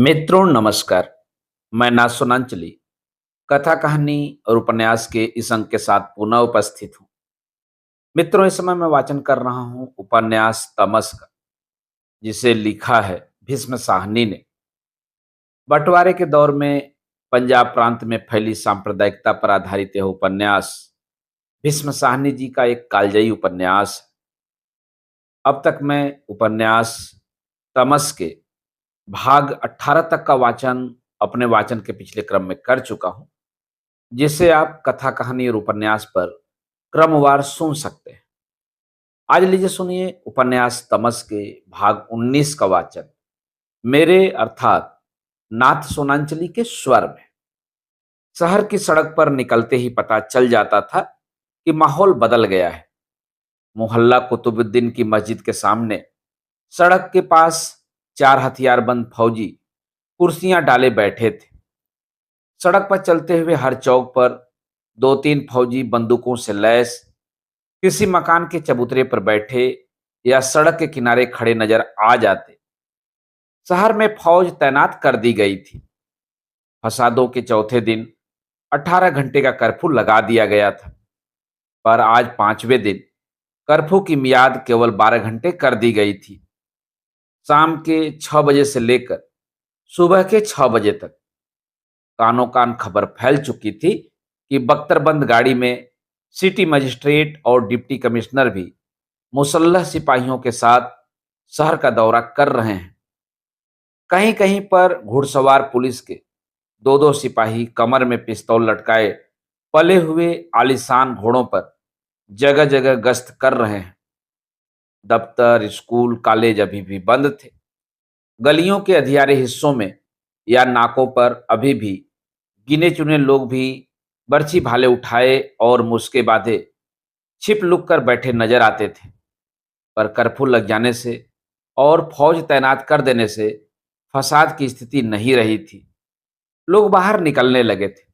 मित्रों नमस्कार। मैं नासुनांचली कथा कहानी और उपन्यास के इस अंक के साथ पुनः उपस्थित हूँ। मित्रों, इस समय मैं वाचन कर रहा हूँ उपन्यास तमस का, जिसे लिखा है भीष्म साहनी ने। बंटवारे के दौर में पंजाब प्रांत में फैली सांप्रदायिकता पर आधारित यह उपन्यास भीष्म साहनी जी का एक कालजयी उपन्यास है। अब तक मैं उपन्यास तमस के भाग 18 तक का वाचन अपने वाचन के पिछले क्रम में कर चुका हूं, जिसे आप कथा कहानी और उपन्यास पर क्रमवार सुन सकते हैं। आज लीजिए सुनिए उपन्यास तमस के भाग 19 का वाचन मेरे अर्थात नाथ सोनांचली के स्वर में। शहर की सड़क पर निकलते ही पता चल जाता था कि माहौल बदल गया है। मोहल्ला कुतुबुद्दीन की मस्जिद के सामने सड़क के पास चार हथियारबंद फौजी कुर्सियां डाले बैठे थे। सड़क पर चलते हुए हर चौक पर दो तीन फौजी बंदूकों से लैस किसी मकान के चबूतरे पर बैठे या सड़क के किनारे खड़े नजर आ जाते। शहर में फौज तैनात कर दी गई थी। फसादों के चौथे दिन 18 घंटे का कर्फ्यू लगा दिया गया था, पर आज पांचवें दिन कर्फ्यू की मियाद केवल 12 घंटे कर दी गई थी। शाम के 6 बजे से लेकर सुबह के 6 बजे तक कानों कान खबर फैल चुकी थी कि बख्तरबंद गाड़ी में सिटी मजिस्ट्रेट और डिप्टी कमिश्नर भी मुसल्लह सिपाहियों के साथ शहर का दौरा कर रहे हैं। कहीं कहीं पर घुड़सवार पुलिस के दो दो सिपाही कमर में पिस्तौल लटकाए पले हुए आलीशान घोड़ों पर जगह जगह गश्त कर रहे हैं। दफ्तर, स्कूल, कॉलेज अभी भी बंद थे। गलियों के अंधियारे हिस्सों में या नाकों पर अभी भी गिने चुने लोग भी बर्छी भाले उठाए और मुस्के बांधे छिप लुक कर बैठे नजर आते थे। पर कर्फ्यू लग जाने से और फौज तैनात कर देने से फसाद की स्थिति नहीं रही थी। लोग बाहर निकलने लगे थे।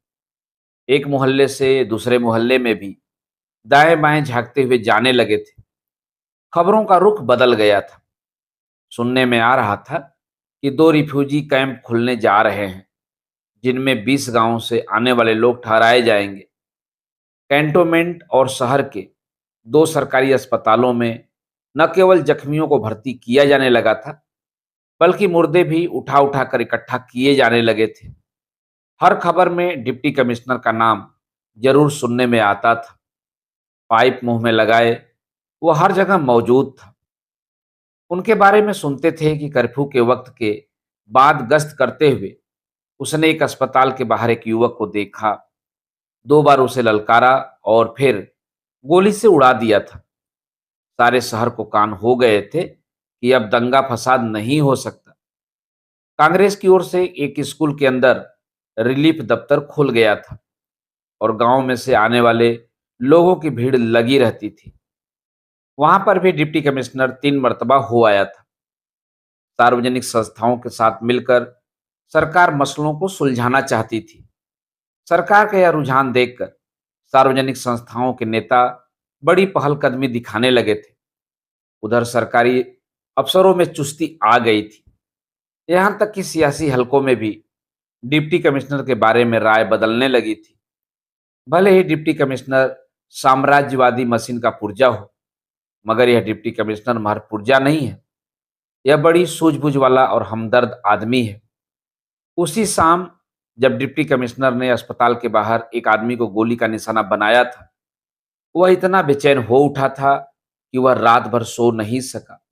एक मोहल्ले से दूसरे मोहल्ले में भी दाएं बाएं झांकते हुए जाने लगे थे। खबरों का रुख बदल गया था। सुनने में आ रहा था कि दो रिफ्यूजी कैंप खुलने जा रहे हैं, जिनमें 20 गांवों से आने वाले लोग ठहराए जाएंगे। कैंटोनमेंट और शहर के दो सरकारी अस्पतालों में न केवल जख्मियों को भर्ती किया जाने लगा था, बल्कि मुर्दे भी उठा उठा कर इकट्ठा किए जाने लगे थे। हर खबर में डिप्टी कमिश्नर का नाम जरूर सुनने में आता था। पाइप मुंह में लगाए वो हर जगह मौजूद था। उनके बारे में सुनते थे कि कर्फ्यू के वक्त के बाद गश्त करते हुए उसने एक अस्पताल के बाहर एक युवक को देखा, 2 बार उसे ललकारा और फिर गोली से उड़ा दिया था। सारे शहर को कान हो गए थे कि अब दंगा फसाद नहीं हो सकता। कांग्रेस की ओर से एक स्कूल के अंदर रिलीफ दफ्तर खुल गया था और गांव में से आने वाले लोगों की भीड़ लगी रहती थी। वहां पर भी डिप्टी कमिश्नर 3 मरतबा हो आया था। सार्वजनिक संस्थाओं के साथ मिलकर सरकार मसलों को सुलझाना चाहती थी। सरकार का यह रुझान देखकर सार्वजनिक संस्थाओं के नेता बड़ी पहलकदमी दिखाने लगे थे। उधर सरकारी अफसरों में चुस्ती आ गई थी। यहां तक कि सियासी हलकों में भी डिप्टी कमिश्नर के बारे में राय बदलने लगी थी। भले ही डिप्टी कमिश्नर साम्राज्यवादी मशीन का पुर्जा हो, मगर यह डिप्टी कमिश्नर महज पुर्जा नहीं है। यह बड़ी सूझबूझ वाला और हमदर्द आदमी है। उसी शाम जब डिप्टी कमिश्नर ने अस्पताल के बाहर एक आदमी को गोली का निशाना बनाया था, वह इतना बेचैन हो उठा था कि वह रात भर सो नहीं सका।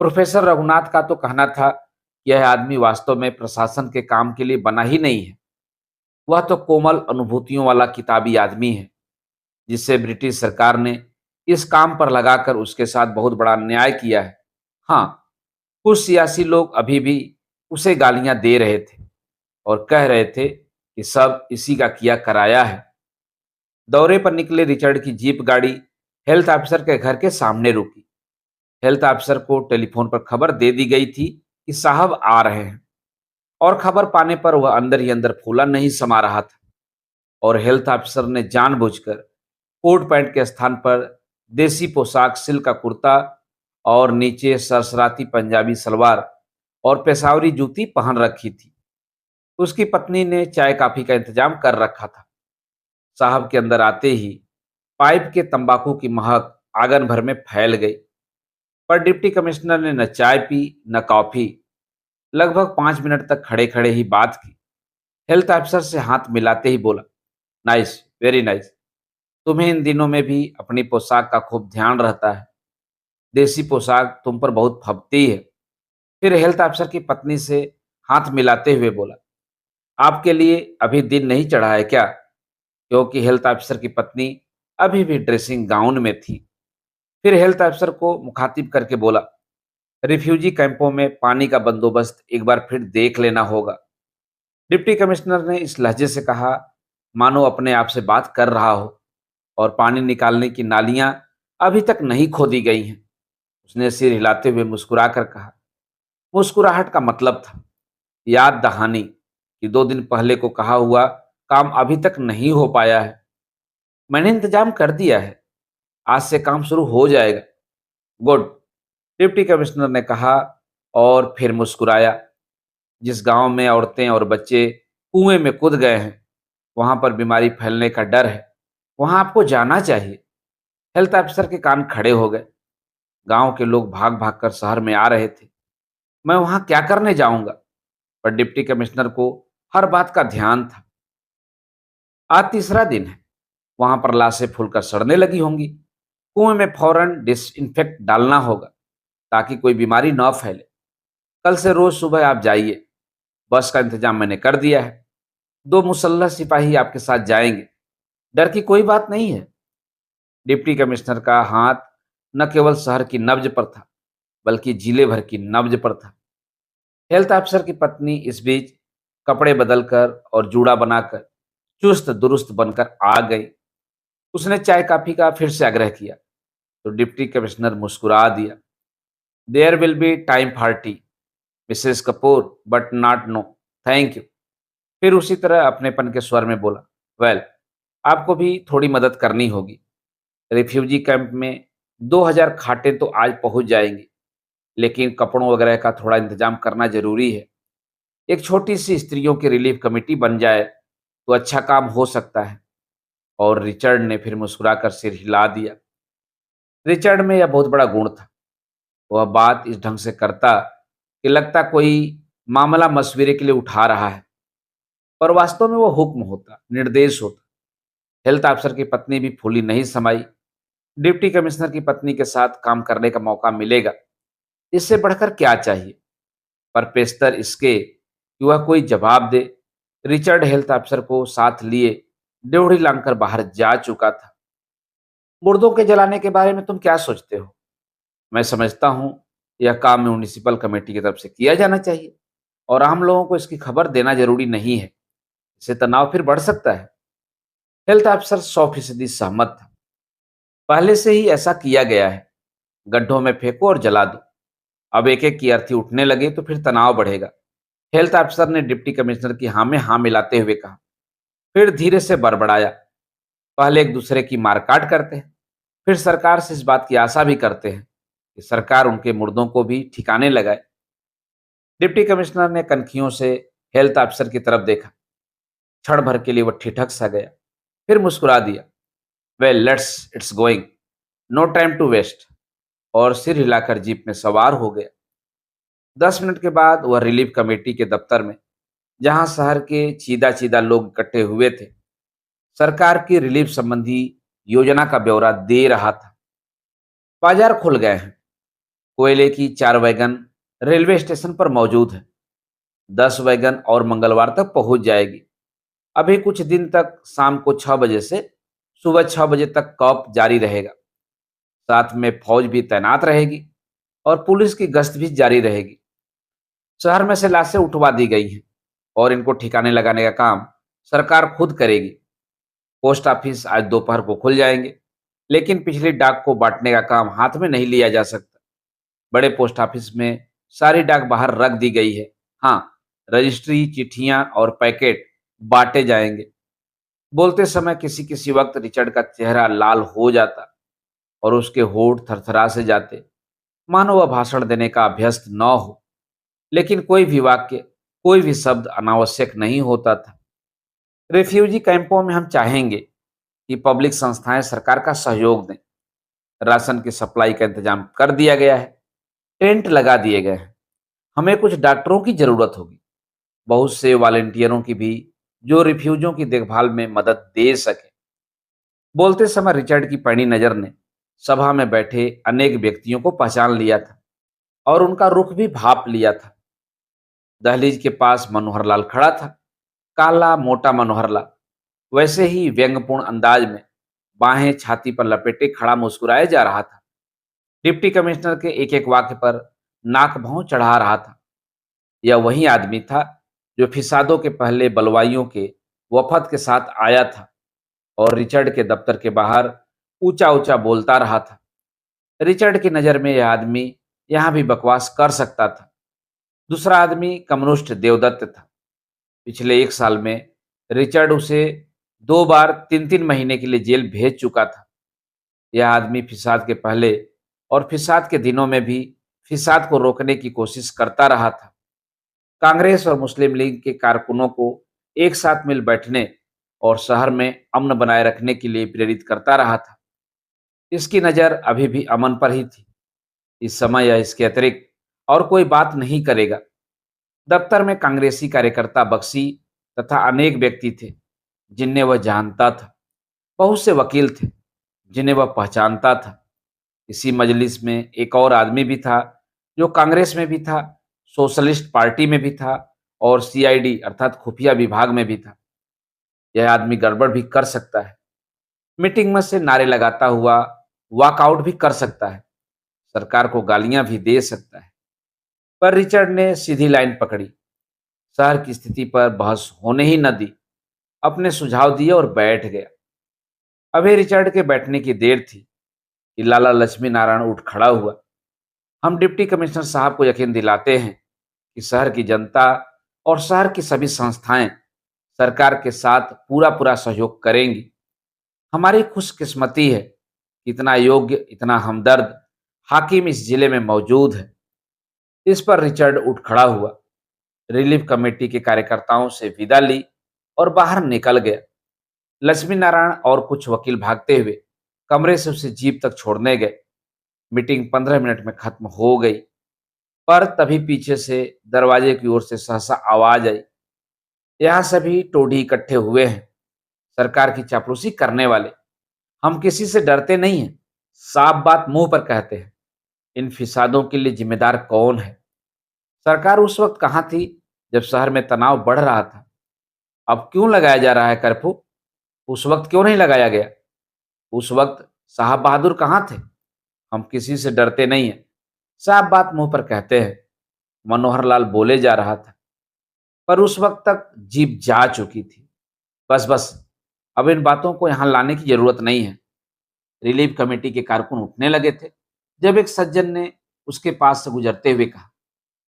प्रोफेसर रघुनाथ का तो कहना था कि यह आदमी वास्तव में प्रशासन के काम के लिए बना ही नहीं है। वह तो कोमल अनुभूतियों वाला किताबी आदमी है, जिसे ब्रिटिश सरकार ने इस काम पर लगाकर उसके साथ बहुत बड़ा अन्याय किया है। हाँ, कुछ सियासी लोग अभी भी उसे गालियां दे रहे थे और कह रहे थे कि सब इसी का किया कराया है। दौरे पर निकले रिचर्ड की जीप गाड़ी हेल्थ ऑफिसर के घर के सामने रुकी। हेल्थ ऑफिसर को टेलीफोन पर खबर दे दी गई थी कि साहब आ रहे हैं, और खबर पाने पर वह अंदर ही अंदर फूला नहीं समा रहा था। और हेल्थ ऑफिसर ने जानबूझकर कोट पैंट के स्थान पर देसी पोशाक, सिल्क का कुर्ता और नीचे सरसराती पंजाबी सलवार और पेशावरी जूती पहन रखी थी। उसकी पत्नी ने चाय कॉफी का इंतजाम कर रखा था। साहब के अंदर आते ही पाइप के तंबाकू की महक आंगन भर में फैल गई। पर डिप्टी कमिश्नर ने न चाय पी न कॉफी। लगभग 5 मिनट तक खड़े खड़े ही बात की। हेल्थ ऑफिसर से हाथ मिलाते ही बोला, नाइस, वेरी नाइस। तुम्हें इन दिनों में भी अपनी पोशाक का खूब ध्यान रहता है। देसी पोशाक तुम पर बहुत फबती है। फिर हेल्थ ऑफिसर की पत्नी से हाथ मिलाते हुए बोला, आपके लिए अभी दिन नहीं चढ़ा है क्या? क्योंकि हेल्थ ऑफिसर की पत्नी अभी भी ड्रेसिंग गाउन में थी। फिर हेल्थ ऑफिसर को मुखातिब करके बोला, रिफ्यूजी कैंपों में पानी का बंदोबस्त एक बार फिर देख लेना होगा। डिप्टी कमिश्नर ने इस लहजे से कहा मानो अपने आप से बात कर रहा हो, और पानी निकालने की नालियां अभी तक नहीं खोदी गई हैं। उसने सिर हिलाते हुए मुस्कुराकर कहा, मुस्कुराहट का मतलब था याद दहानी कि 2 दिन पहले को कहा हुआ काम अभी तक नहीं हो पाया है। मैंने इंतजाम कर दिया है, आज से काम शुरू हो जाएगा। गुड, डिप्टी कमिश्नर ने कहा और फिर मुस्कुराया। जिस गांव में औरतें और बच्चे कुएं में कूद गए हैं, वहां पर बीमारी फैलने का डर है, वहां आपको जाना चाहिए। हेल्थ ऑफिसर के कान खड़े हो गए। गांव के लोग भाग भाग कर शहर में आ रहे थे। मैं वहां क्या करने जाऊंगा? पर डिप्टी कमिश्नर को हर बात का ध्यान था। आज तीसरा दिन है, वहां पर लाशें फूलकर सड़ने लगी होंगी। कुएं में फौरन डिसइंफेक्ट डालना होगा ताकि कोई बीमारी न फैले। कल से रोज सुबह आप जाइए। बस का इंतजाम मैंने कर दिया है। 2 मुसल्लह सिपाही आपके साथ जाएंगे। डर की कोई बात नहीं है। डिप्टी कमिश्नर का हाथ न केवल शहर की नब्ज पर था, बल्कि जिले भर की नब्ज पर था। हेल्थ ऑफिसर की पत्नी इस बीच कपड़े बदलकर और जूड़ा बनाकर चुस्त दुरुस्त बनकर आ गई। उसने चाय कॉफी का फिर से आग्रह किया तो डिप्टी कमिश्नर मुस्कुरा दिया। There will be time for tea, Mrs Kapoor, but not no, thank you. फिर उसी तरह अपनेपन के स्वर में बोला, वेल, आपको भी थोड़ी मदद करनी होगी। रिफ्यूजी कैंप में 2000 खाटें तो आज पहुंच जाएंगी, लेकिन कपड़ों वगैरह का थोड़ा इंतजाम करना जरूरी है। एक छोटी सी स्त्रियों की रिलीफ कमेटी बन जाए तो अच्छा काम हो सकता है। और रिचर्ड ने फिर मुस्कुराकर सिर हिला दिया। रिचर्ड में यह बहुत बड़ा गुण था। वह बात इस ढंग से करता कि लगता कोई मामला मशविरे के लिए उठा रहा है, पर वास्तव में वो हुक्म होता, निर्देश होता। हेल्थ ऑफिसर की पत्नी भी फूली नहीं समाई। डिप्टी कमिश्नर की पत्नी के साथ काम करने का मौका मिलेगा, इससे बढ़कर क्या चाहिए? पर पेशतर इसके कि वह कोई जवाब दे। रिचर्ड हेल्थ ऑफिसर को साथ लिए ड्योढ़ी लांघकर बाहर जा चुका था। मुर्दों के जलाने के बारे में तुम क्या सोचते हो? मैं समझता हूँ यह काम म्यूनिसिपल कमेटी की तरफ से किया जाना चाहिए, और आम लोगों को इसकी खबर देना जरूरी नहीं है। इससे तनाव फिर बढ़ सकता है। हेल्थ ऑफिसर 100% सहमत था। पहले से ही ऐसा किया गया है। गड्ढों में फेंको और जला दो। अब एक एक की अर्थी उठने लगे तो फिर तनाव बढ़ेगा। हेल्थ ऑफिसर ने डिप्टी कमिश्नर की हाँ में हाँ मिलाते हुए कहा। फिर धीरे से बड़बड़ाया, पहले एक दूसरे की मारकाट करते हैं, फिर सरकार से इस बात की आशा भी करते हैं कि सरकार उनके मुर्दों को भी ठिकाने लगाए। डिप्टी कमिश्नर ने कनखियों से हेल्थ ऑफिसर की तरफ देखा। क्षण भर के लिए वह ठिठक सा गया, फिर मुस्कुरा दिया। Well, let's it's going, no time to waste, और सिर हिलाकर जीप में सवार हो गया। 10 मिनट के बाद वह रिलीफ कमेटी के दफ्तर में, जहां शहर के चीदा चीदा लोग इकट्ठे हुए थे, सरकार की रिलीफ संबंधी योजना का ब्यौरा दे रहा था। बाजार खुल गए हैं। कोयले की 4 वैगन रेलवे स्टेशन पर मौजूद है। 10 वैगन और मंगलवार तक पहुंच जाएगी। अभी कुछ दिन तक शाम को 6 बजे से सुबह 6 बजे तक कॉप जारी रहेगा। साथ में फौज भी तैनात रहेगी और पुलिस की गश्त भी जारी रहेगी। शहर में से लाशें उठवा दी गई हैं और इनको ठिकाने लगाने का काम सरकार खुद करेगी। पोस्ट ऑफिस आज दोपहर को खुल जाएंगे, लेकिन पिछली डाक को बांटने का काम हाथ में नहीं लिया जा सकता। बड़े पोस्ट ऑफिस में सारी डाक बाहर रख दी गई है। हाँ, रजिस्ट्री, चिट्ठियां और पैकेट बांटे जाएंगे। बोलते समय किसी किसी वक्त रिचर्ड का चेहरा लाल हो जाता और उसके होंठ थरथरा से जाते, मानो वह भाषण देने का अभ्यस्त न हो। लेकिन कोई भी वाक्य, कोई भी शब्द अनावश्यक नहीं होता था। रिफ्यूजी कैंपों में हम चाहेंगे कि पब्लिक संस्थाएं सरकार का सहयोग दें। राशन की सप्लाई का इंतजाम कर दिया गया है, टेंट लगा दिए गए हैं। हमें कुछ डॉक्टरों की जरूरत होगी, बहुत से वॉलेंटियरों की भी, जो रिफ्यूजियों की देखभाल में मदद दे सके। बोलते समय रिचर्ड की पैनी नजर ने सभा में बैठे अनेक व्यक्तियों को पहचान लिया था और उनका रुख भी भाप लिया था। दहलीज के पास मनोहर लाल खड़ा था, काला मोटा मनोहर लाल, वैसे ही व्यंग्यपूर्ण अंदाज में बाहें छाती पर लपेटे खड़ा मुस्कुराया जा रहा था। डिप्टी कमिश्नर के एक एक वाक्य पर नाक भौं चढ़ा रहा था। यह वही आदमी था जो फिसादों के पहले बलवाइयों के वफद के साथ आया था और रिचर्ड के दफ्तर के बाहर ऊंचा ऊंचा बोलता रहा था। रिचर्ड की नज़र में यह आदमी यहाँ भी बकवास कर सकता था। दूसरा आदमी कम्युनिस्ट देवदत्त था। पिछले एक साल में रिचर्ड उसे 2 बार 3-3 महीने के लिए जेल भेज चुका था। यह आदमी फिसाद के पहले और फिसाद के दिनों में भी फिसाद को रोकने की कोशिश करता रहा था। कांग्रेस और मुस्लिम लीग के कारकुनों को एक साथ मिल बैठने और शहर में अमन बनाए रखने के लिए प्रेरित करता रहा था। इसकी नज़र अभी भी अमन पर ही थी। इस समय यह इसके अतिरिक्त और कोई बात नहीं करेगा। दफ्तर में कांग्रेसी कार्यकर्ता बख्शी तथा अनेक व्यक्ति थे जिन्हें वह जानता था। बहुत से वकील थे जिन्हें वह पहचानता था। इसी मजलिस में एक और आदमी भी था जो कांग्रेस में भी था, सोशलिस्ट पार्टी में भी था और सीआईडी अर्थात खुफिया विभाग में भी था। यह आदमी गड़बड़ भी कर सकता है, मीटिंग में से नारे लगाता हुआ वॉकआउट भी कर सकता है, सरकार को गालियां भी दे सकता है। पर रिचर्ड ने सीधी लाइन पकड़ी, शहर की स्थिति पर बहस होने ही न दी, अपने सुझाव दिए और बैठ गया। अभी रिचर्ड के बैठने की देर थी कि लाला लक्ष्मी नारायण उठ खड़ा हुआ। हम डिप्टी कमिश्नर साहब को यकीन दिलाते हैं कि शहर की जनता और शहर की सभी संस्थाएं सरकार के साथ पूरा पूरा सहयोग करेंगी। हमारी खुशकिस्मती है कि इतना योग्य, इतना हमदर्द हाकिम इस जिले में मौजूद है। इस पर रिचर्ड उठ खड़ा हुआ, रिलीफ कमेटी के कार्यकर्ताओं से विदा ली और बाहर निकल गया। लक्ष्मी नारायण और कुछ वकील भागते हुए कमरे से उसे जीप तक छोड़ने गए। मीटिंग 15 मिनट में खत्म हो गई, पर तभी पीछे से दरवाजे की ओर से सहसा आवाज आई, यहाँ सभी टोढ़ी इकट्ठे हुए हैं, सरकार की चापलूसी करने वाले। हम किसी से डरते नहीं हैं, साफ बात मुंह पर कहते हैं। इन फिसादों के लिए जिम्मेदार कौन है? सरकार उस वक्त कहाँ थी जब शहर में तनाव बढ़ रहा था? अब क्यों लगाया जा रहा है कर्फ्यू? उस वक्त क्यों नहीं लगाया गया? उस वक्त साहब बहादुर कहाँ थे? हम किसी से डरते नहीं हैं, साफ बात मुंह पर कहते हैं। मनोहर लाल बोले जा रहा था, पर उस वक्त तक जीप जा चुकी थी। बस बस, अब इन बातों को यहाँ लाने की जरूरत नहीं है। रिलीफ कमेटी के कारकुन उठने लगे थे जब एक सज्जन ने उसके पास से गुजरते हुए कहा,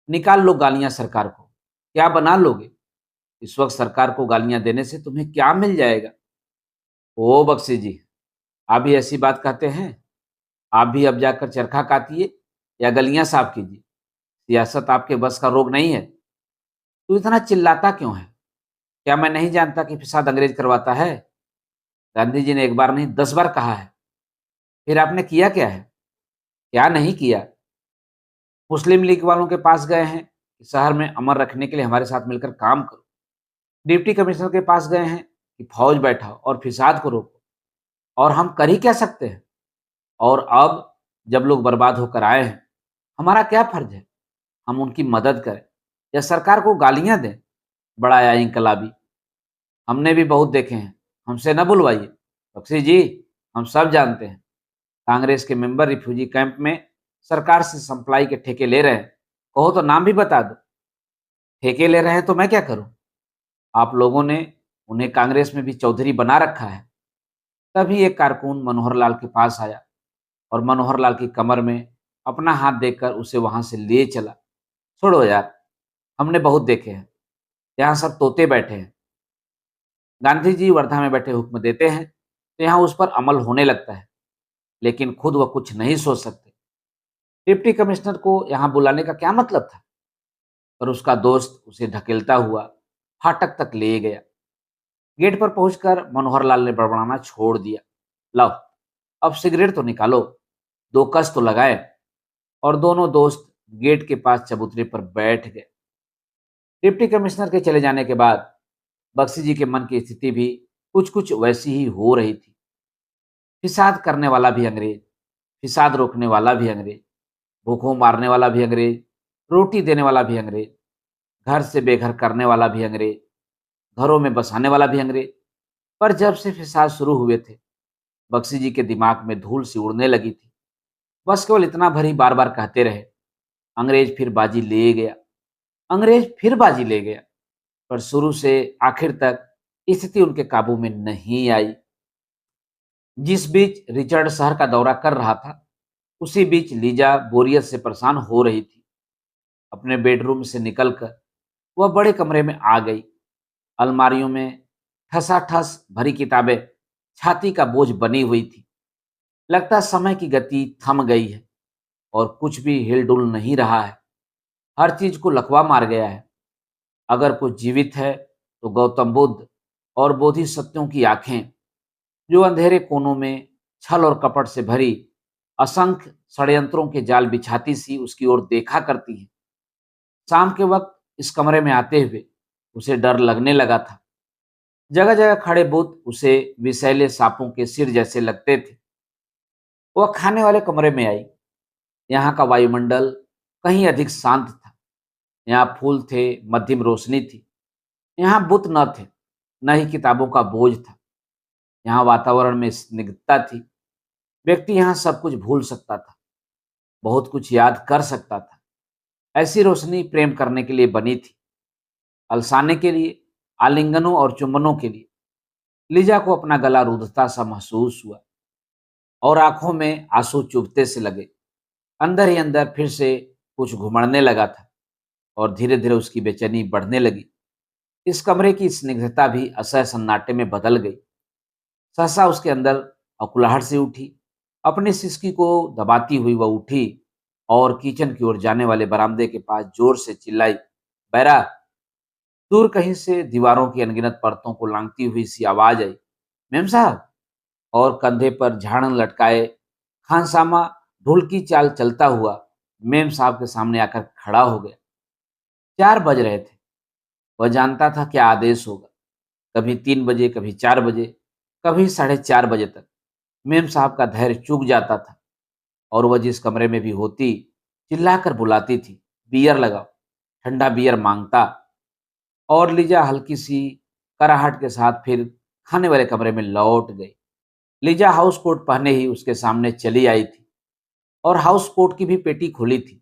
निकाल लो गालियां सरकार को, क्या बना लोगे? इस वक्त सरकार को गालियां देने से तुम्हें क्या मिल जाएगा? ओ बख्शी जी, आप भी ऐसी बात कहते हैं? आप भी अब जाकर चरखा कातिए या गलियां साफ कीजिए। सियासत आपके बस का रोग नहीं है। तू इतना चिल्लाता क्यों है? क्या मैं नहीं जानता कि फिसाद अंग्रेज करवाता है? गांधी जी ने एक बार नहीं 10 बार कहा है। फिर आपने किया क्या है? क्या नहीं किया? मुस्लिम लीग वालों के पास गए हैं कि शहर में अमन रखने के लिए हमारे साथ मिलकर काम करो। डिप्टी कमिश्नर के पास गए हैं कि फौज बैठाओ और फिसाद को रोको। और हम कर ही क्या सकते हैं? और अब जब लोग बर्बाद होकर आए हैं, हमारा क्या फर्ज है? हम उनकी मदद करें या सरकार को गालियां दें? बड़ा आया इंकलाबी, हमने भी बहुत देखे हैं, हमसे न बुलवाइए। बख्शी जी, हम सब जानते हैं, कांग्रेस के मेंबर रिफ्यूजी कैंप में सरकार से सप्लाई के ठेके ले रहे हैं। कहो तो नाम भी बता दो। ठेके ले रहे हैं तो मैं क्या करूं? आप लोगों ने उन्हें कांग्रेस में भी चौधरी बना रखा है। तभी एक कारकुन मनोहर लाल के पास आया और मनोहर लाल की कमर में अपना हाथ देकर उसे वहां से ले चला। छोड़ो यार, हमने बहुत देखे हैं, यहाँ सब तोते बैठे हैं। गांधी जी वर्धा में बैठे हुक्म देते हैं तो यहाँ उस पर अमल होने लगता है, लेकिन खुद वह कुछ नहीं सोच सकते। डिप्टी कमिश्नर को यहाँ बुलाने का क्या मतलब था? पर उसका दोस्त उसे ढकेलता हुआ फाटक तक ले गया। गेट पर पहुंचकर मनोहर लाल ने बड़बड़ाना छोड़ दिया। लाओ, अब सिगरेट तो निकालो, दो कस तो लगाए। और दोनों दोस्त गेट के पास चबूतरे पर बैठ गए। डिप्टी कमिश्नर के चले जाने के बाद बख्शी जी के मन की स्थिति भी कुछ कुछ वैसी ही हो रही थी। फिसाद करने वाला भी अंग्रेज, फिसाद रोकने वाला भी अंग्रेज, भूखों मारने वाला भी अंग्रेज, रोटी देने वाला भी अंग्रेज, घर से बेघर करने वाला भी अंग्रेज, घरों में बसाने वाला भी अंग्रेज। पर जब से फिसाद शुरू हुए थे, बख्शी जी के दिमाग में धूल सी उड़ने लगी थी। बस केवल इतना भर ही बार बार कहते रहे, अंग्रेज फिर बाजी ले गया, अंग्रेज फिर बाजी ले गया। पर शुरू से आखिर तक स्थिति उनके काबू में नहीं आई। जिस बीच रिचर्ड शहर का दौरा कर रहा था, उसी बीच लीजा बोरियत से परेशान हो रही थी। अपने बेडरूम से निकलकर वह बड़े कमरे में आ गई। अलमारियों में ठसाठस भरी किताबें छाती का बोझ बनी हुई थी। लगता समय की गति थम गई है और कुछ भी हिलडुल नहीं रहा है। हर चीज को लकवा मार गया है। अगर कुछ जीवित है तो गौतम बुद्ध और बोधिसत्वों की आंखें, जो अंधेरे कोनों में छल और कपट से भरी असंख्य षड्यंत्रों के जाल बिछाती सी उसकी ओर देखा करती हैं। शाम के वक्त इस कमरे में आते हुए उसे डर लगने लगा था। जगह जगह खड़े बुत उसे विषैले सांपों के सिर जैसे लगते थे। वह खाने वाले कमरे में आई। यहाँ का वायुमंडल कहीं अधिक शांत था। यहाँ फूल थे, मध्यम रोशनी थी। यहाँ बुत न थे, न ही किताबों का बोझ था। यहाँ वातावरण में स्निग्धता थी। व्यक्ति यहाँ सब कुछ भूल सकता था, बहुत कुछ याद कर सकता था। ऐसी रोशनी प्रेम करने के लिए बनी थी, अलसाने के लिए, आलिंगनों और चुंबनों के लिए। लीजा को अपना गला रुद्धता सा महसूस हुआ और आंखों में आंसू चुभते से लगे। अंदर ही अंदर फिर से कुछ घुमड़ने लगा था और धीरे धीरे उसकी बेचैनी बढ़ने लगी। इस कमरे की स्निग्धता भी असह सन्नाटे में बदल गई। सहसा उसके अंदर अकुलाहट से उठी। अपनी सिसकी को दबाती हुई वह उठी और किचन की ओर जाने वाले बरामदे के पास जोर से चिल्लाई, बैरा। दूर कहीं से दीवारों की अनगिनत परतों को लांघती हुई सी आवाज आई, मेम साहब। और कंधे पर झाड़न लटकाए खानसामा ढुलकी चाल चलता हुआ मेम साहब के सामने आकर खड़ा हो गया। 4 बज रहे थे। वह जानता था क्या आदेश होगा। कभी 3 बजे, कभी 4 बजे, कभी 4:30 बजे तक मेम साहब का धैर्य चूक जाता था और वह जिस कमरे में भी होती चिल्लाकर बुलाती थी, बियर लगाओ। ठंडा बियर मांगता और लीजा हल्की सी कराहट के साथ फिर खाने वाले कमरे में लौट गई। लीजा हाउस कोट पहने ही उसके सामने चली आई थी और हाउस कोट की भी पेटी खुली थी।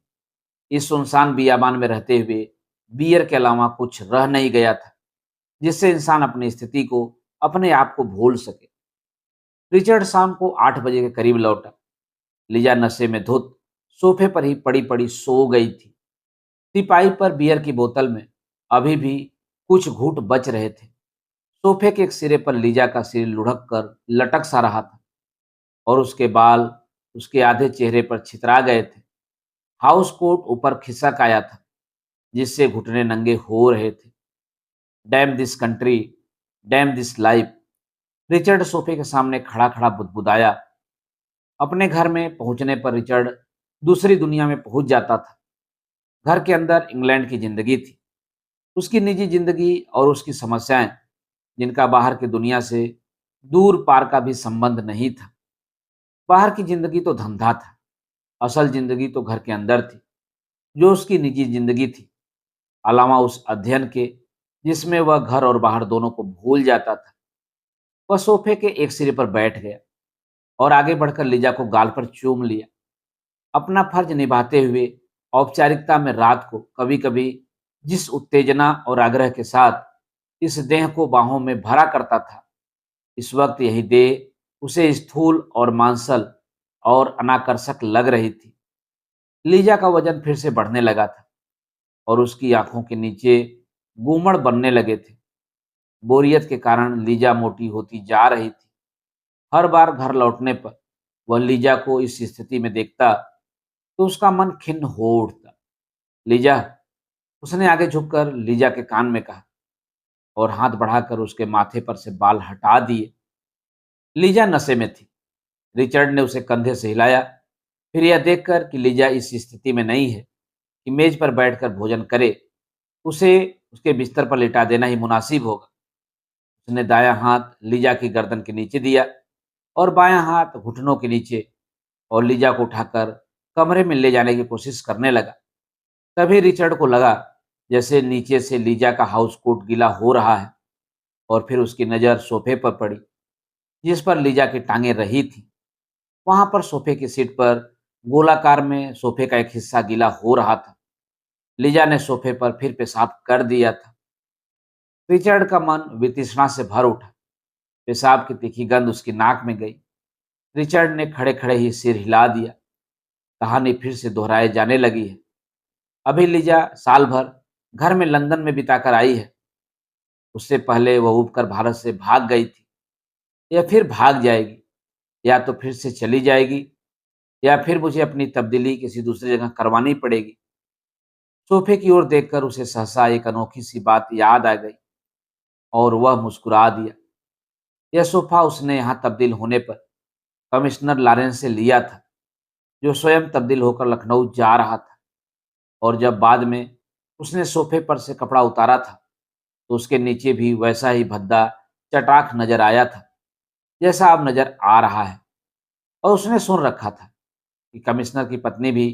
इस सुनसान बियाबान में रहते हुए बियर के अलावा कुछ रह नहीं गया था जिससे इंसान अपनी स्थिति को, अपने आप को भूल सके। रिचर्ड शाम को 8 बजे के करीब लौटा। लिजा नशे में धुत सोफे पर ही पड़ी पड़ी सो गई थी। तिपाई पर बियर की बोतल में अभी भी कुछ घूंट बच रहे थे। सोफे के एक सिरे पर लीजा का सिर लुढ़क कर लटक सा रहा था और उसके बाल उसके आधे चेहरे पर छितरा गए थे। हाउस कोट ऊपर खिसक आया था जिससे घुटने नंगे हो रहे थे। Dam this country, dam this life. Richard सोफे के सामने खड़ा खड़ा बुदबुदाया। अपने घर में पहुंचने पर रिचर्ड दूसरी दुनिया में पहुंच जाता था। घर के अंदर इंग्लैंड की जिंदगी थी, उसकी निजी जिंदगी और उसकी समस्याएं, जिनका बाहर की दुनिया से दूर पार का भी संबंध नहीं था। बाहर की जिंदगी तो धंधा था, असल जिंदगी तो घर के अंदर थी, जो उसकी निजी जिंदगी थी। अलावा उस अध्ययन के जिसमें वह घर और बाहर दोनों को भूल जाता था। वह सोफे के एक सिरे पर बैठ गया और आगे बढ़कर लिजा को गाल पर चूम लिया। अपना फर्ज निभाते हुए औपचारिकता में रात को कभी कभी जिस उत्तेजना और आग्रह के साथ इस देह को बाहों में भरा करता था, इस वक्त यही देह उसे स्थूल और मांसल और अनाकर्षक लग रही थी। लीजा का वजन फिर से बढ़ने लगा था और उसकी आंखों के नीचे गूमड़ बनने लगे थे। बोरियत के कारण लीजा मोटी होती जा रही थी। हर बार घर लौटने पर वह लीजा को इस स्थिति में देखता तो उसका मन खिन्न हो उठता। लीजा, उसने आगे झुककर लीजा के कान में कहा और हाथ बढ़ाकर उसके माथे पर से बाल हटा दिए। लीजा नशे में थी। रिचर्ड ने उसे कंधे से हिलाया। फिर यह देखकर कि लीजा इस स्थिति में नहीं है कि मेज पर बैठकर भोजन करे, उसे उसके बिस्तर पर लिटा देना ही मुनासिब होगा। उसने दायां हाथ लीजा की गर्दन के नीचे दिया और बायां हाथ घुटनों के नीचे, और लीजा को उठाकर कमरे में ले जाने की कोशिश करने लगा। तभी रिचर्ड को लगा जैसे नीचे से लीजा का हाउस कोट गीला हो रहा है, और फिर उसकी नज़र सोफे पर पड़ी जिस पर लीजा की टांगें रही थी। वहां पर सोफे की सीट पर गोलाकार में सोफे का एक हिस्सा गीला हो रहा था। लीजा ने सोफे पर फिर पेशाब कर दिया था। रिचर्ड का मन वितृष्णा से भर उठा। पेशाब की तीखी गंध उसकी नाक में गई। रिचर्ड ने खड़े खड़े ही सिर हिला दिया। कहानी फिर से दोहराए जाने लगी है। अभी लीजा साल भर घर में लंदन में बिताकर आई है। उससे पहले वह उबकर भारत से भाग गई थी। या फिर भाग जाएगी, या तो फिर से चली जाएगी, या फिर मुझे अपनी तब्दीली किसी दूसरी जगह करवानी पड़ेगी। सोफे की ओर देखकर उसे सहसा एक अनोखी सी बात याद आ गई और वह मुस्कुरा दिया। यह सोफा उसने यहाँ तब्दील होने पर कमिश्नर लॉरेंस से लिया था, जो स्वयं तब्दील होकर लखनऊ जा रहा था। और जब बाद में उसने सोफे पर से कपड़ा उतारा था, तो उसके नीचे भी वैसा ही भद्दा चटाक नजर आया था जैसा अब नजर आ रहा है। और उसने सुन रखा था कि कमिश्नर की पत्नी भी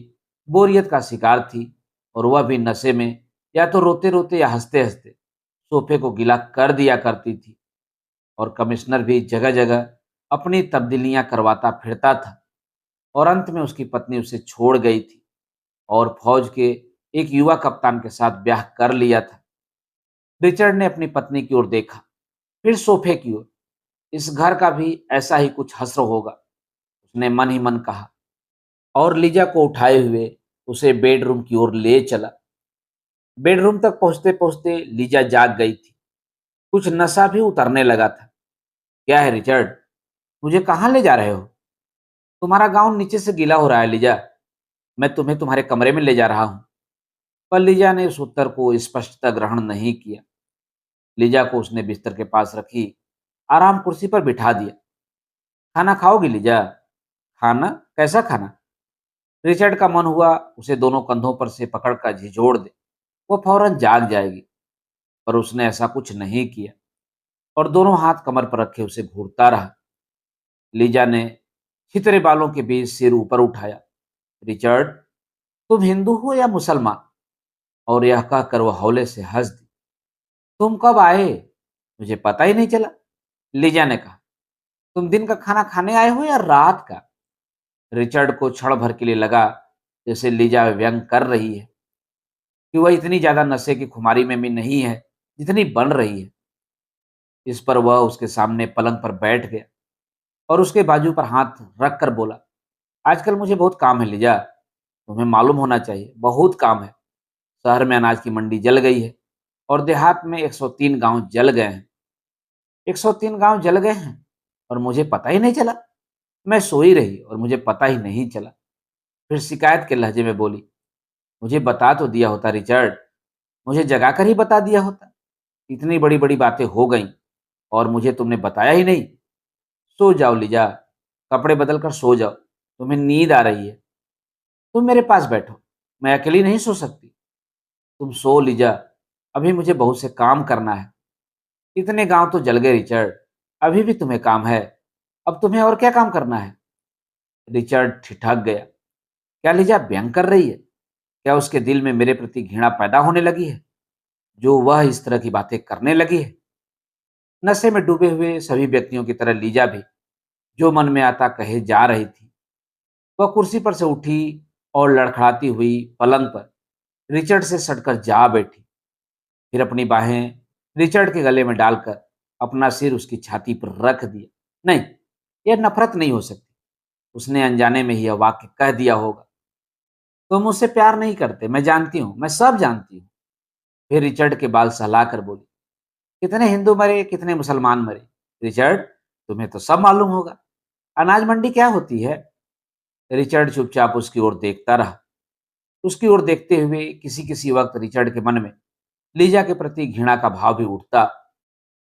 बोरियत का शिकार थी, और वह भी नशे में या तो रोते रोते या हंसते हंसते सोफे को गीला कर दिया करती थी। और कमिश्नर भी जगह जगह अपनी तब्दीलियां करवाता फिरता था, और अंत में उसकी पत्नी उसे छोड़ गई थी और फौज के एक युवा कप्तान के साथ ब्याह कर लिया था। रिचर्ड ने अपनी पत्नी की ओर देखा, फिर सोफे की ओर। इस घर का भी ऐसा ही कुछ हश्र होगा, उसने मन ही मन कहा, और लीजा को उठाए हुए उसे बेडरूम की ओर ले चला। बेडरूम तक पहुंचते पहुंचते लीजा जाग गई थी। कुछ नशा भी उतरने लगा था। क्या है रिचर्ड, मुझे कहाँ ले जा रहे हो? तुम्हारा गाउन नीचे से गीला हो रहा है लीजा। मैं तुम्हें तुम्हारे कमरे में ले जा रहा हूँ। पर लीजा ने उस उत्तर को स्पष्टता ग्रहण नहीं किया। लीजा को उसने बिस्तर के पास रखी, आराम कुर्सी पर बिठा दिया। खाना खाओगी लीजा? खाना? कैसा खाना? रिचर्ड का मन हुआ उसे दोनों कंधों पर से पकड़कर झिझोड़ दे। वो फौरन जाग जाएगी, पर उसने ऐसा कुछ नहीं किया और दोनों हाथ कमर पर रखे उसे घूरता रहा। लीजा ने छितरे बालों के बीच सिर ऊपर उठाया। रिचर्ड, तुम हिंदू हो या मुसलमान? और यह कहकर वह हौले से हंस दी। तुम कब आए? मुझे पता ही नहीं चला। लीजा ने कहा। तुम दिन का खाना खाने आए हो या रात का? रिचर्ड को क्षण भर के लिए लगा जैसे लीजा व्यंग कर रही है कि वह इतनी ज्यादा नशे की खुमारी में भी नहीं है जितनी बन रही है। इस पर वह उसके सामने पलंग पर बैठ गया और उसके बाजू पर हाथ रख कर बोला, आजकल मुझे बहुत काम है लीजा। तुम्हें मालूम होना चाहिए, बहुत काम है। शहर में अनाज की मंडी जल गई है और देहात में 103 गांव जल गए हैं। 103 गांव जल गए हैं और मुझे पता ही नहीं चला। मैं सोई रही और मुझे पता ही नहीं चला। फिर शिकायत के लहजे में बोली, मुझे बता तो दिया होता रिचर्ड, मुझे जगा कर ही बता दिया होता। इतनी बड़ी बड़ी बातें हो गई और मुझे तुमने बताया ही नहीं। सो जाओ लीजा, कपड़े बदल कर सो जाओ। तुम्हें नींद आ रही है। तुम मेरे पास बैठो, मैं अकेली नहीं सो सकती। तुम सो लीजा, अभी मुझे बहुत से काम करना है। इतने गांव तो जल गए रिचर्ड, अभी भी तुम्हें काम है। अब तुम्हें और क्या काम करना है? रिचर्ड ठिठक गया। क्या लीजा व्यंग कर रही है? क्या उसके दिल में मेरे प्रति घृणा पैदा होने लगी है, जो वह इस तरह की बातें करने लगी है? नशे में डूबे हुए सभी व्यक्तियों की तरह लीजा भी जो मन में आता कहे जा रही थी। वह कुर्सी पर से उठी और लड़खड़ाती हुई पलंग पर रिचर्ड से सटकर जा बैठी। फिर अपनी बाहें रिचर्ड के गले में डालकर अपना सिर उसकी छाती पर रख दिया। नहीं, यह नफरत नहीं हो सकती। उसने अनजाने में ही यह वाक्य कह दिया होगा। तुम मुझसे प्यार नहीं करते, मैं जानती हूँ, मैं सब जानती हूँ। फिर रिचर्ड के बाल सहलाकर बोली, कितने हिंदू मरे, कितने मुसलमान मरे। रिचर्ड, तुम्हें तो सब मालूम होगा। अनाज मंडी क्या होती है? रिचर्ड चुपचाप उसकी ओर देखता रहा। उसकी ओर देखते हुए किसी किसी वक्त रिचर्ड के मन में लीजा के प्रति घृणा का भाव भी उठता।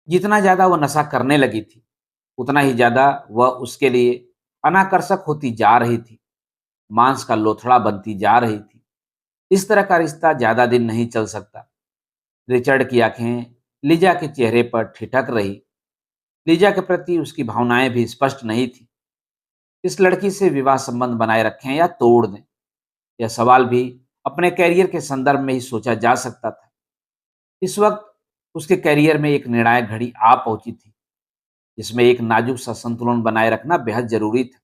जितना ज्यादा वह नशा करने लगी थी, उतना ही ज्यादा वह उसके लिए अनाकर्षक होती जा रही थी, मांस का लोथड़ा बनती जा रही थी। इस तरह का रिश्ता ज्यादा दिन नहीं चल सकता। रिचर्ड की आंखें लीजा के चेहरे पर ठिठक रही। लीजा के प्रति उसकी भावनाएं भी स्पष्ट नहीं थी। इस लड़की से विवाह संबंध बनाए रखें या तोड़ दें, यह सवाल भी अपने कैरियर के संदर्भ में ही सोचा जा सकता था। इस वक्त उसके कैरियर में एक निर्णायक घड़ी आ पहुंची थी, जिसमें एक नाजुक सा संतुलन बनाए रखना बेहद जरूरी था।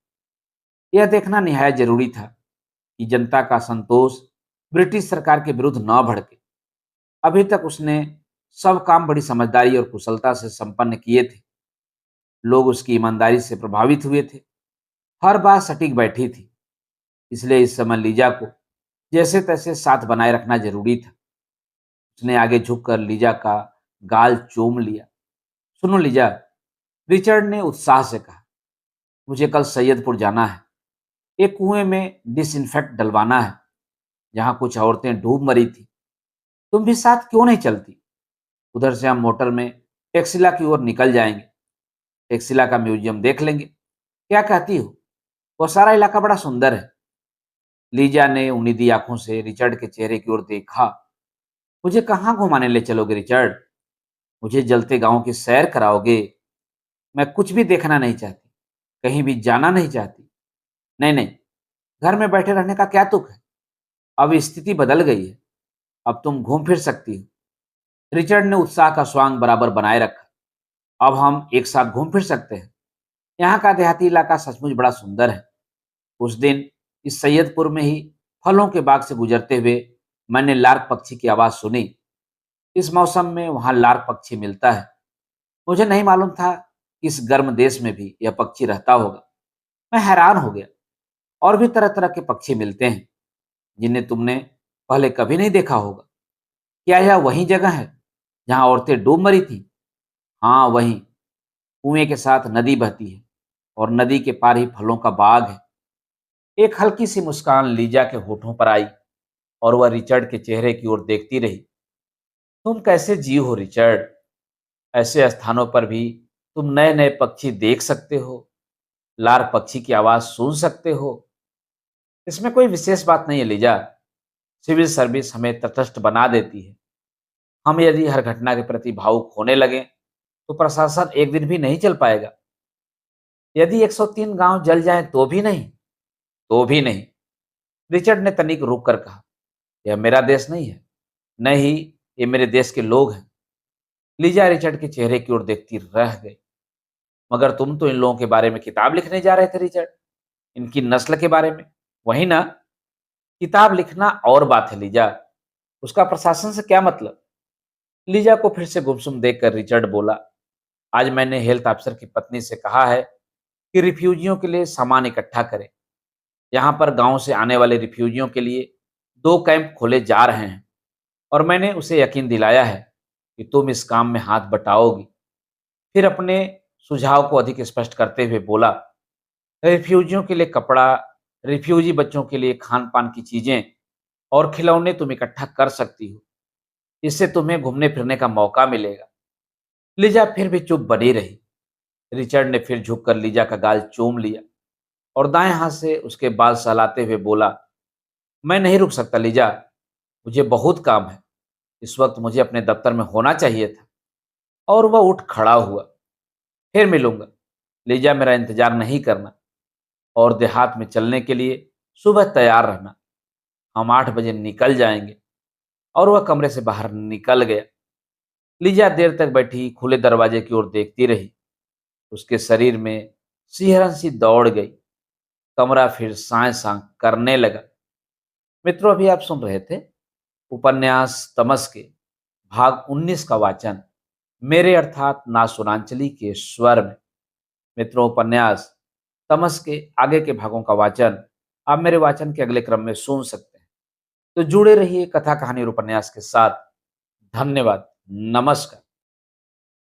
यह देखना निहायत जरूरी था कि जनता का संतोष ब्रिटिश सरकार के विरुद्ध न भड़के। अभी तक उसने सब काम बड़ी समझदारी और कुशलता से संपन्न किए थे। लोग उसकी ईमानदारी से प्रभावित हुए थे। हर बात सटीक बैठी थी। इसलिए इस समय लीजा को जैसे तैसे साथ बनाए रखना जरूरी था। उसने आगे झुककर लीजा का गाल चूम लिया। सुनो लीजा, रिचर्ड ने उत्साह से कहा, मुझे कल सैयदपुर जाना है। एक कुएं में डिसइंफेक्ट डलवाना है, जहां कुछ औरतें डूब मरी थी। तुम भी साथ क्यों नहीं चलती? उधर से हम मोटर में टेक्सिला की ओर निकल जाएंगे। टेक्सिला का म्यूजियम देख लेंगे। क्या कहती हो? वो सारा इलाका बड़ा सुंदर है। लीजा ने उम्मीदी आंखों से रिचर्ड के चेहरे की ओर देखा। मुझे कहाँ घुमाने ले चलोगे रिचर्ड? मुझे जलते गांव की सैर कराओगे? मैं कुछ भी देखना नहीं चाहती, कहीं भी जाना नहीं चाहती। नहीं नहीं, घर में बैठे रहने का क्या तुक है? अब स्थिति बदल गई है, अब तुम घूम फिर सकती हो। रिचर्ड ने उत्साह का स्वांग बराबर बनाए रखा। अब हम एक साथ घूम फिर सकते हैं। यहाँ का देहाती इलाका सचमुच बड़ा सुंदर है। उस दिन इस सैयदपुर में ही फलों के बाग से गुजरते हुए मैंने लार्क पक्षी की आवाज सुनी। इस मौसम में वहां लार्क पक्षी मिलता है। मुझे नहीं मालूम था कि इस गर्म देश में भी यह पक्षी रहता होगा। मैं हैरान हो गया। और भी तरह तरह के पक्षी मिलते हैं, जिन्हें तुमने पहले कभी नहीं देखा होगा। क्या यह वही जगह है जहां औरतें डूब मरी थी? हाँ वही। कुएं के साथ नदी बहती है और नदी के पार ही फलों का बाग है। एक हल्की सी मुस्कान लीजा के होठों पर आई और वह रिचर्ड के चेहरे की ओर देखती रही। तुम कैसे जीव हो रिचर्ड? ऐसे स्थानों पर भी तुम नए नए पक्षी देख सकते हो, लार पक्षी की आवाज सुन सकते हो। इसमें कोई विशेष बात नहीं है लीजा। सिविल सर्विस हमें तटस्थ बना देती है। हम यदि हर घटना के प्रति भावुक होने लगे तो प्रशासन एक दिन भी नहीं चल पाएगा। यदि 103 गांव जल जाएं तो भी नहीं। तो भी नहीं, रिचर्ड ने तनिक रुक कर कहा, यह मेरा देश नहीं है। नहीं, ये मेरे देश के लोग हैं। लीजा रिचर्ड के चेहरे की ओर देखती रह गई। मगर तुम तो इन लोगों के बारे में किताब लिखने जा रहे थे रिचर्ड, इनकी नस्ल के बारे में, वही ना? किताब लिखना और बात है लीजा, उसका प्रशासन से क्या मतलब? लीजा को फिर से गुमसुम देखकर रिचर्ड बोला, आज मैंने हेल्थ अफसर की पत्नी से कहा है कि रिफ्यूजियों के लिए सामान इकट्ठा करें। यहाँ पर गांव से आने वाले रिफ्यूजियों के लिए 2 कैंप खोले जा रहे हैं और मैंने उसे यकीन दिलाया है कि तुम इस काम में हाथ बटाओगी। फिर अपने सुझाव को अधिक स्पष्ट करते हुए बोला, रिफ्यूजियों के लिए कपड़ा, रिफ्यूजी बच्चों के लिए खान पान की चीजें और खिलौने तुम इकट्ठा कर सकती हो। इससे तुम्हें घूमने फिरने का मौका मिलेगा। लीजा फिर भी चुप बनी रही। रिचर्ड ने फिर झुककर लीजा का गाल चूम लिया और दाएं हाथ से उसके बाल सहलाते हुए बोला, मैं नहीं रुक सकता लीजा, मुझे बहुत काम है। इस वक्त मुझे अपने दफ्तर में होना चाहिए था। और वह उठ खड़ा हुआ। फिर मिलूंगा लीजा, मेरा इंतजार नहीं करना। और देहात में चलने के लिए सुबह तैयार रहना। हम 8 बजे निकल जाएंगे। और वह कमरे से बाहर निकल गया। लीजा देर तक बैठी खुले दरवाजे की ओर देखती रही। उसके शरीर में सिहरन सी दौड़ गई। कमरा फिर साए सां करने लगा। मित्रों, अभी आप सुन रहे थे उपन्यास तमस के भाग 19 का वाचन मेरे अर्थात नासुरांचली के स्वर में। मित्रों, उपन्यास तमस के आगे के भागों का वाचन आप मेरे वाचन के अगले क्रम में सुन सकते हैं। तो जुड़े रहिए कथा कहानी और उपन्यास के साथ। धन्यवाद। नमस्कार।